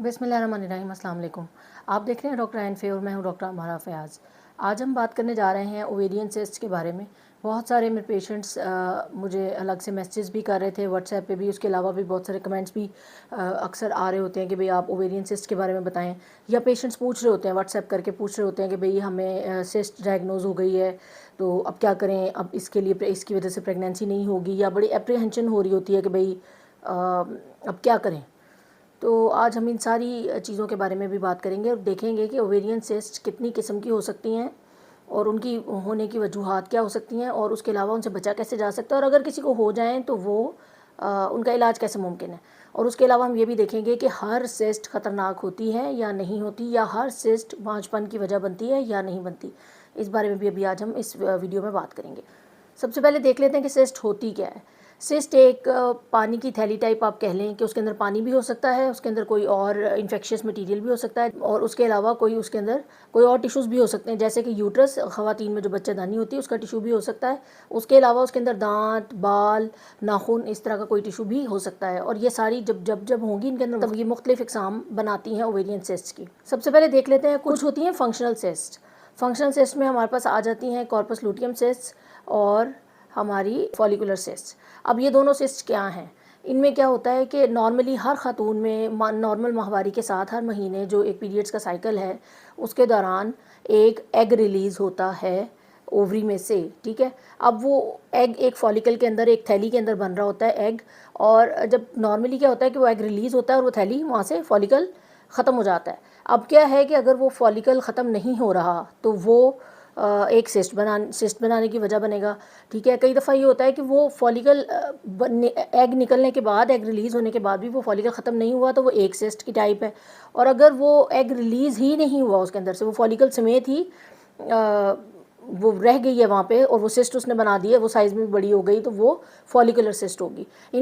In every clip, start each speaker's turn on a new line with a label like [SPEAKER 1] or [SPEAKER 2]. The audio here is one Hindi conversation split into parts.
[SPEAKER 1] बिस्मिल्लाहिर्रहमानिर्रहीम, अस्सलाम वालेकुम। आप देख रहे हैं डॉक्टर एनफे और मैं हूं डॉक्टर अमरा फ़याज़। आज हम बात करने जा रहे हैं ओवेरियन सिस्ट के बारे में। बहुत सारे मेरे पेशेंट्स मुझे अलग से मैसेजेस भी कर रहे थे व्हाट्सएप पे भी, उसके अलावा भी बहुत सारे कमेंट्स भी अक्सर आ रहे होते हैं कि भाई आप ओवेरियन सिस्ट के बारे में बताएं, या पेशेंट्स पूछ रहे होते हैं व्हाट्सएप करके पूछ रहे होते हैं कि भाई हमें सिस्ट डायग्नोज हो गई है, तो अब क्या करें, अब इसके लिए इसकी वजह से प्रेगनेंसी नहीं होगी, या बड़ी एप्रीहेंशन हो रही होती है कि भाई अब क्या करें। तो आज हम इन सारी चीज़ों के बारे में भी बात करेंगे और देखेंगे कि ओवेरियन सिस्ट कितनी किस्म की हो सकती हैं और उनकी होने की वजूहात क्या हो सकती हैं, और उसके अलावा उनसे बचा कैसे जा सकता है, और अगर किसी को हो जाएं तो वो उनका इलाज कैसे मुमकिन है। और उसके अलावा हम ये भी देखेंगे कि हर सिस्ट ख़तरनाक होती है या नहीं होती, या हर सिस्ट बांझपन की वजह बनती है या नहीं बनती। इस बारे में भी अभी आज हम इस वीडियो में बात करेंगे। सबसे पहले देख लेते हैं कि सिस्ट होती क्या है। सिस्ट एक पानी की थैली टाइप आप कह लें कि उसके अंदर पानी भी हो सकता है, उसके अंदर कोई और इन्फेक्शियस मटेरियल भी हो सकता है, और उसके अलावा कोई उसके अंदर कोई और टिश्यूज़ भी हो सकते हैं, जैसे कि यूट्रस ख़वातीन में जो बच्चेदानी होती है उसका टिशू भी हो सकता है। उसके अलावा उसके अंदर दांत, बाल, नाखून, इस तरह का कोई टिशू भी हो सकता है, और ये सारी जब होंगी इनके अंदर तब ये मुख्तलिफ इकसाम बनाती हैं ओवेरियन सिस्ट की। सबसे पहले देख लेते हैं, कुछ होती हैं फंक्शनल सिस्ट। फंक्शनल सिस्ट में हमारे पास आ जाती हैं कॉर्पस लूटियम सिस्ट और हमारी फॉलिकुलर सिस्ट। अब ये दोनों सिस्ट क्या हैं? इनमें क्या होता है कि नॉर्मली हर ख़ातून में नॉर्मल माहवारी के साथ हर महीने जो एक पीरियड्स का साइकिल है उसके दौरान एक एग रिलीज़ होता है ओवरी में से, ठीक है। अब वो एग एक फॉलिकल के अंदर, एक थैली के अंदर बन रहा होता है एग, और जब नॉर्मली क्या होता है कि वो एग रिलीज़ होता है और वो थैली वहाँ से फॉलिकल ख़त्म हो जाता है। अब क्या है कि अगर वो फॉलिकल ख़त्म नहीं हो रहा तो वो एक सिस्ट बनाने की वजह बनेगा, ठीक है। कई दफ़ा ये होता है कि वो फॉलिकल एग निकलने के बाद, एग रिलीज़ होने के बाद भी वो फॉलिकल ख़त्म नहीं हुआ तो वो एक सिस्ट की टाइप है। और अगर वो एग रिलीज़ ही नहीं हुआ उसके अंदर से, वो फॉलिकल समेत ही वो रह गई है वहाँ पे और वो सिस्ट उसने बना दी है, वो साइज़ में बड़ी हो गई, तो वो फॉलिकुलर सिस्ट होगी। ये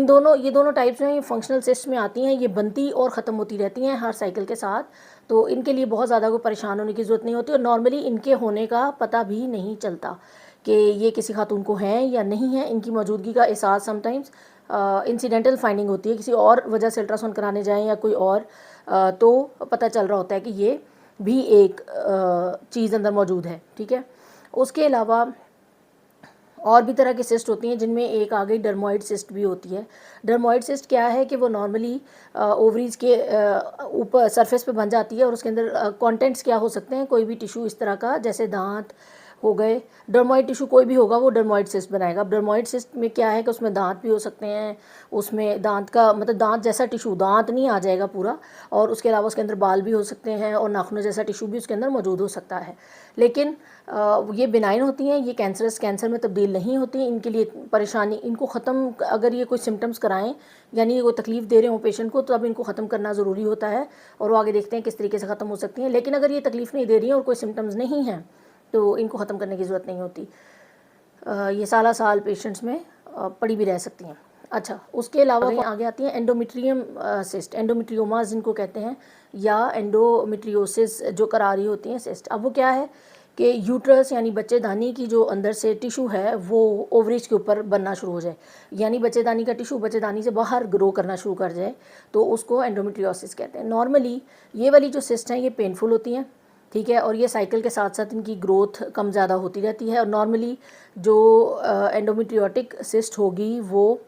[SPEAKER 1] दोनों टाइप्स हैं, ये फंक्शनल सिस्ट में आती हैं। ये बनती और ख़त्म होती रहती हैं हर साइकिल के साथ, तो इनके लिए बहुत ज़्यादा कोई परेशान होने की ज़रूरत नहीं होती, और नॉर्मली इनके होने का पता भी नहीं चलता कि ये किसी खातून को हैं या नहीं है। इनकी मौजूदगी का एहसास समटाइम्स इंसिडेंटल फाइंडिंग होती है, किसी और वजह से अल्ट्रासाउंड कराने जाएँ या कोई और, तो पता चल रहा होता है कि ये भी एक चीज़ अंदर मौजूद है, ठीक है। उसके अलावा और भी तरह की सिस्ट होती हैं, जिनमें एक आ गई डर्मोइड सिस्ट भी होती है। डर्मोइड सिस्ट क्या है कि वो नॉर्मली ओवरीज के ऊपर सरफेस पे बन जाती है, और उसके अंदर कंटेंट्स क्या हो सकते हैं, कोई भी टिश्यू इस तरह का, जैसे दांत हो गए। डर्मोइड टिश्यू कोई भी होगा वो डर्मोइड सिस्ट बनाएगा। अब डर्मोइड सिस्ट में क्या है कि उसमें दांत भी हो सकते हैं, उसमें दांत का मतलब दांत जैसा टिश्यू, दांत नहीं आ जाएगा पूरा, और उसके अलावा उसके अंदर बाल भी हो सकते हैं और नाखून जैसा टिश्यू भी उसके अंदर मौजूद हो सकता है। लेकिन ये बिनाइन होती हैं, ये कैंसर में तब्दील नहीं होती। इनके लिए परेशानी, इनको ख़त्म, अगर ये कोई सिम्टम्स कराएं यानी ये कोई तकलीफ़ दे रहे हो पेशेंट को, तो अब इनको ख़त्म करना ज़रूरी होता है, और वो आगे देखते हैं किस तरीके से ख़त्म हो सकती हैं। लेकिन अगर ये तकलीफ़ नहीं दे रही हैं और कोई सिम्टम्स नहीं हैं तो इनको ख़त्म करने की ज़रूरत नहीं होती। ये साल पेशेंट्स में पड़ी भी रह सकती हैं। अच्छा, उसके अलावा आगे आती हैं एंडोमेट्रियम सिस्ट, एंडोमेट्रियोमास जिनको कहते हैं, या एंडोमेट्रियोसिस जो करा रही होती हैं सिस्ट। अब वो क्या है कि यूट्रस यानी बच्चेदानी की जो अंदर से टिशू है वो ओवरीज के ऊपर बनना शुरू हो जाए, यानी बच्चेदानी का टिशू बच्चेदानी से बाहर ग्रो करना शुरू कर जाए, तो उसको एंडोमेट्रियोसिस कहते हैं। नॉर्मली ये वाली जो सिस्ट हैं ये पेनफुल होती हैं, ठीक है, और ये साइकिल के साथ साथ इनकी ग्रोथ कम ज़्यादा होती रहती है। और नॉर्मली जो एंडोमेट्रियोटिक सिस्ट होगी वो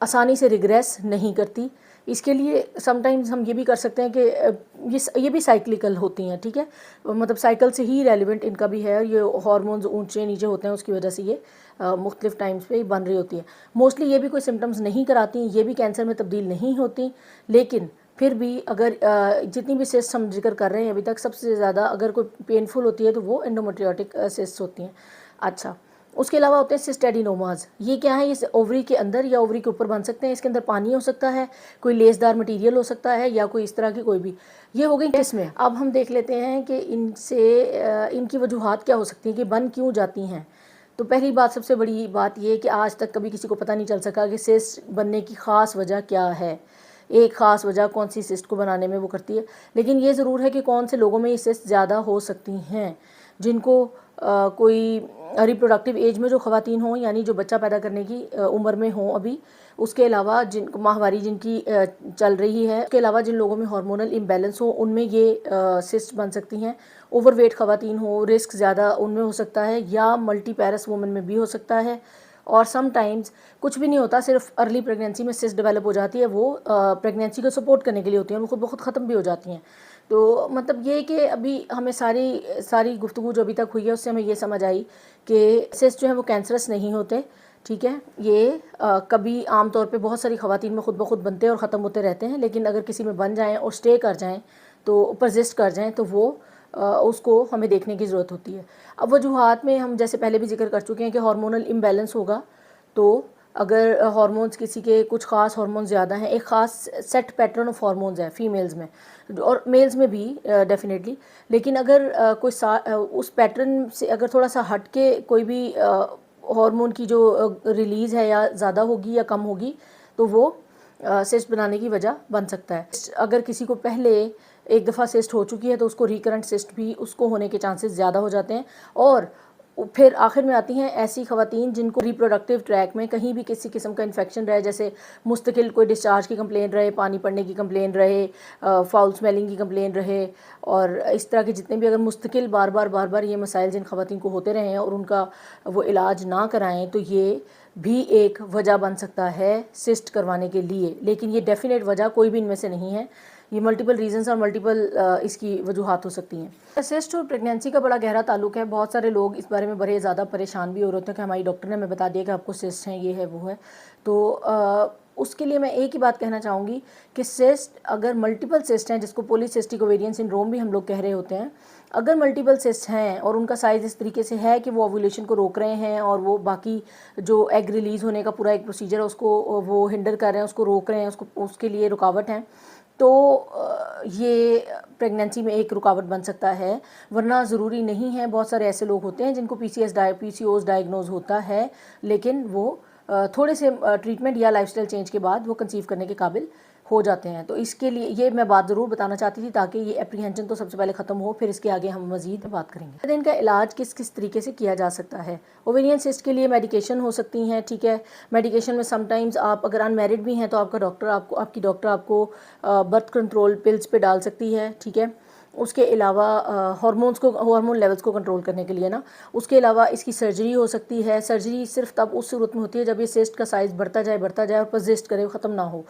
[SPEAKER 1] आसानी से रिग्रेस नहीं करती। इसके लिए समटाइम्स हम ये भी कर सकते हैं कि ये भी साइक्लिकल होती हैं, ठीक है, मतलब साइकिल से ही रेलिवेंट इनका भी है। ये हार्मोन्स ऊंचे नीचे होते हैं, उसकी वजह से ये मुख्तलिफ टाइम्स पे बन रही होती है। मोस्टली ये भी कोई सिम्टम्स नहीं कराती, ये भी कैंसर में तब्दील नहीं होती, लेकिन फिर भी अगर जितनी भी सिस्ट हम जिक्र कर रहे हैं अभी तक, सबसे ज़्यादा अगर कोई पेनफुल होती है तो वो एंडोमेट्रियोटिक सिस्ट होती हैं। अच्छा, उसके अलावा होते हैं सिस्ट एडिनोमास। ये क्या है, ये ओवरी के अंदर या ओवरी के ऊपर बन सकते हैं। इसके अंदर पानी हो सकता है, कोई लेसदार मटेरियल हो सकता है, या कोई इस तरह की कोई भी। ये हो गई किस्में। अब हम देख लेते हैं कि इनसे इनकी वजूहात क्या हो सकती हैं कि बन क्यों जाती हैं। तो पहली बात, सबसे बड़ी बात ये कि आज तक कभी किसी को पता नहीं चल सका कि सिस्ट बनने की ख़ास वजह क्या है, एक ख़ास वजह कौन सी सिस्ट को बनाने में वो करती है। लेकिन ये ज़रूर है कि कौन से लोगों में ये सिस्ट ज़्यादा हो सकती हैं, जिनको कोई रिप्रोडक्टिव एज में जो ख़वातीन हों, यानी जो बच्चा पैदा करने की उम्र में हों अभी, उसके अलावा जिन माहवारी जिनकी चल रही है, उसके अलावा जिन लोगों में हार्मोनल इम्बैलेंस हो उनमें ये सिस्ट बन सकती हैं। ओवरवेट ख़वातीन हो, रिस्क ज़्यादा उनमें हो सकता है, या मल्टी पैरस वुमन में भी हो सकता है। और समटाइम्स कुछ भी नहीं होता, सिर्फ अर्ली प्रेगनेंसी में सिस्ट डेवलप हो जाती है, वो प्रेगनेंसी को सपोर्ट करने के लिए होती हैं, वो खुद ब खुद ख़त्म भी हो जाती हैं। तो मतलब ये कि अभी हमें सारी गुफ्तगू जो अभी तक हुई है उससे हमें ये समझ आई कि सिस्ट जो है वो कैंसरस नहीं होते, ठीक है। ये कभी आम तौर पे बहुत सारी ख़वातीन में खुद ब खुद बनते हैं और ख़त्म होते रहते हैं, लेकिन अगर किसी में बन जाएँ और स्टे कर जाएँ, तो परसिस्ट कर जाएँ, तो वो उसको हमें देखने की ज़रूरत होती है। अब वजूहात में हम जैसे पहले भी जिक्र कर चुके हैं कि हार्मोनल इम्बैलेंस होगा, तो अगर हार्मोन्स किसी के कुछ ख़ास हार्मोन ज़्यादा हैं, एक ख़ास सेट पैटर्न ऑफ हार्मोन्स है फीमेल्स में और मेल्स में भी डेफिनेटली, लेकिन अगर उस पैटर्न से अगर थोड़ा सा हट के कोई भी हार्मोन की जो रिलीज़ है या ज़्यादा होगी या कम होगी, तो वो सिस्ट बनाने की वजह बन सकता है। अगर किसी को पहले एक दफ़ा सिस्ट हो चुकी है तो उसको रिकरेंट सिस्ट भी उसको होने के चांसेस ज़्यादा हो जाते हैं। और फिर आखिर में आती हैं ऐसी ख़वातीन जिनको रिप्रोडक्टिव ट्रैक में कहीं भी किसी किस्म का इन्फेक्शन रहे, जैसे मुस्तकिल कोई डिस्चार्ज की कंप्लेन रहे, पानी पड़ने की कंप्लेन रहे, फाउल स्मेलिंग की कंप्लेन रहे, और इस तरह के जितने भी अगर मुस्तकिल बार बार ये मसाइल जिन ख़वातीन को होते रहे हैं और उनका वो इलाज ना कराएं, तो ये भी एक वजह बन सकता है सिस्ट करवाने के लिए। लेकिन ये डेफिनेट वजह कोई भी इनमें से नहीं है, ये मल्टीपल रीजंस और मल्टीपल इसकी वजूहात हो सकती हैं। सिस्ट और प्रेगनेंसी का बड़ा गहरा ताल्लुक है। बहुत सारे लोग इस बारे में बड़े ज़्यादा परेशान भी हो रहे होते हैं कि हमारी डॉक्टर ने हमें बता दिया कि आपको सिस्ट हैं, ये है वो है। तो उसके लिए मैं एक ही बात कहना चाहूँगी कि सिस्ट, अगर मल्टीपल सिस्ट हैं, जिसको पॉलीसिस्टिक ओवेरियन सिंड्रोम भी हम लोग कह रहे होते हैं, अगर मल्टीपल सिस्ट हैं और उनका साइज़ इस तरीके से है कि वो ओव्यूलेशन को रोक रहे हैं और वो बाकी जो एग रिलीज़ होने का पूरा एक प्रोसीजर है उसको वो हिंडर कर रहे हैं, उसको रोक रहे हैं, उसके लिए रुकावट हैं, तो ये प्रेगनेंसी में एक रुकावट बन सकता है। वरना ज़रूरी नहीं है। बहुत सारे ऐसे लोग होते हैं जिनको PCOS डायग्नोज होता है, लेकिन वो थोड़े से ट्रीटमेंट या लाइफस्टाइल चेंज के बाद वो कंसीव करने के काबिल हो जाते हैं। तो इसके लिए ये मैं बात ज़रूर बताना चाहती थी, ताकि ये एप्रीहेंशन तो सबसे पहले ख़त्म हो, फिर इसके आगे हम मज़ीद बात करेंगे। इनका इलाज किस किस तरीके से किया जा सकता है। ओवेरियन सिस्ट के लिए मेडिकेशन हो सकती हैं, ठीक है। मेडिकेशन में समटाइम्स आप अगर अनमेरिड भी हैं तो आपकी डॉक्टर आपको बर्थ कंट्रोल पिल्स पे डाल सकती है, ठीक है। उसके अलावा हार्मोन लेवल्स को कंट्रोल करने के लिए ना, उसके अलावा इसकी सर्जरी हो सकती है। सर्जरी सिर्फ तब उस सूरत में होती है जब ये सिस्ट का साइज़ बढ़ता जाए और परसिस्ट करे, ख़त्म ना हो।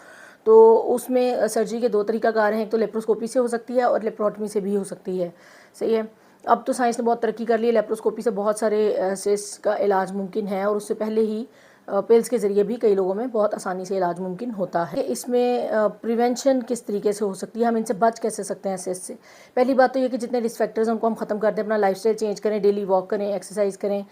[SPEAKER 1] तो उसमें सर्जरी के 2 तरीक़ाकार हैं, एक तो लेप्रोस्कोपी से हो सकती है और लेप्रोटमी से भी हो सकती है, सही है। अब तो साइंस ने बहुत तरक्की कर ली है, लेप्रोस्कोपी से बहुत सारे सिस्ट का इलाज मुमकिन है, और उससे पहले ही पिल्स के ज़रिए भी कई लोगों में बहुत आसानी से इलाज मुमकिन होता है। इसमें प्रिवेंशन किस तरीके से हो सकती है, हम इनसे बच कैसे सकते हैं सिस्ट से। पहली बात तो ये कि जितने रिस्क फैक्टर्स हैं उनको हम ख़त्म कर दें, अपना लाइफस्टाइल चेंज करें, डेली वॉक करें, एक्सरसाइज करें,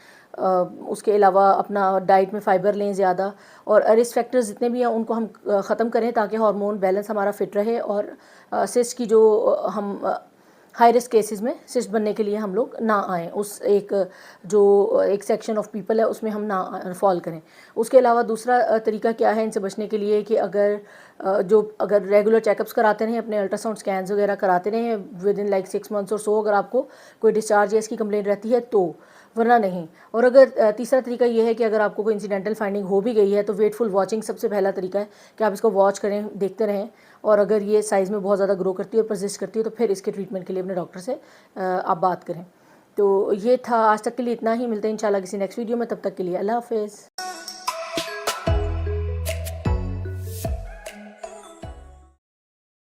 [SPEAKER 1] उसके अलावा अपना डाइट में फ़ाइबर लें ज़्यादा, और रिस्क फैक्टर्स जितने भी हैं उनको हम ख़त्म करें, ताकि हार्मोन बैलेंस हमारा फ़िट रहे, और सिस्ट की जो हम हाई रिस्क केसेस में सिस्ट बनने के लिए हम लोग ना आएँ, उस एक सेक्शन ऑफ पीपल है उसमें हम ना फॉल करें। उसके अलावा दूसरा तरीका क्या है इनसे बचने के लिए कि अगर रेगुलर चेकअप्स कराते रहें, अपने अल्ट्रासाउंड स्कैन्स वगैरह कराते रहें विद इन लाइक 6 मंथ्स और सो, अगर आपको कोई डिस्चार्ज या इसकी कंप्लेंट रहती है तो, वरना नहीं। और अगर तीसरा तरीका ये है कि अगर आपको कोई इंसिडेंटल फाइंडिंग हो भी गई है तो वेटफुल वॉचिंग सबसे पहला तरीका है कि आप इसको वॉच करें, देखते रहें, और अगर ये साइज़ में बहुत ज़्यादा ग्रो करती है और परसिस्ट करती है तो फिर इसके ट्रीटमेंट के लिए अपने डॉक्टर से आप बात करें। तो ये था आज तक के लिए इतना ही। मिलते हैं इंशाल्लाह किसी नेक्स्ट वीडियो में, तब तक के लिए अल्लाह हाफ़िज़।